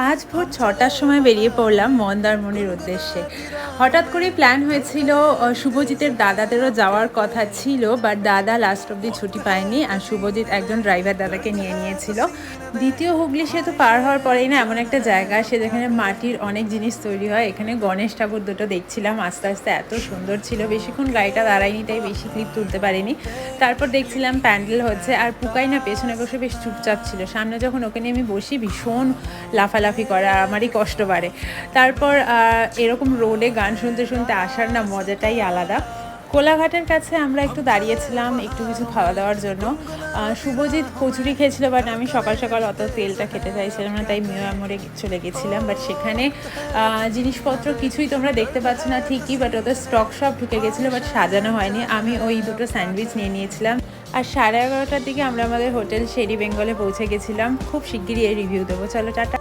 আজ ভোর ৬টার সময় বেরিয়ে পড়লাম মন্দারমণির উদ্দেশ্যে। হঠাৎ করেই প্ল্যান হয়েছিল, শুভজিতের দাদাদেরও যাওয়ার কথা ছিল, বাট দাদা লাস্ট অব্দি ছুটি পায়নি আর শুভজিৎ একজন ড্রাইভার দাদাকে নিয়ে নিয়েছিল। দ্বিতীয় হুগলি সেতু পার হওয়ার পরেই না এমন একটা জায়গা আসে যেখানে মাটির অনেক জিনিস তৈরি হয়। এখানে গণেশ ঠাকুর দুটো দেখছিলাম, আস্তে আস্তে এত সুন্দর ছিল, বেশিক্ষণ গাড়িটা দাঁড়ায়নি তাই বেশি ক্লিপ তুলতে পারিনি। তারপর দেখছিলাম প্যান্ডেল হচ্ছে আর পুকাই না পেছনে বসে বেশ চুপচাপ ছিল। সামনে যখন ওকে নিয়ে আমি বসি ভীষণ লাফালাফি করে আর আমারই কষ্ট বাড়ে। তারপর এরকম রোডে গান শুনতে শুনতে আসার না মজাটাই আলাদা। কোলাঘাটের কাছে আমরা একটু দাঁড়িয়েছিলাম একটু কিছু খাওয়া দাওয়ার জন্য। শুভজিৎ কচুরি খেয়েছিল, বাট আমি সকাল সকাল অত তেলটা খেতে চাইছিলাম না, তাই মিও মোড়ে চলে গেছিলাম। বাট সেখানে জিনিসপত্র কিছুই তোমরা দেখতে পাচ্ছ না ঠিকই, বাট ওদের স্টক সব ঢুকে গেছিলো, বাট সাজানো হয়নি। আমি ওই দুটো স্যান্ডউইচ নিয়ে নিয়েছিলাম। আর 11:30টার দিকে আমরা আমাদের হোটেল শেরি বেঙ্গলে পৌঁছে গেছিলাম। খুব শিগগিরই এই রিভিউ দেবো। চলো টাটা।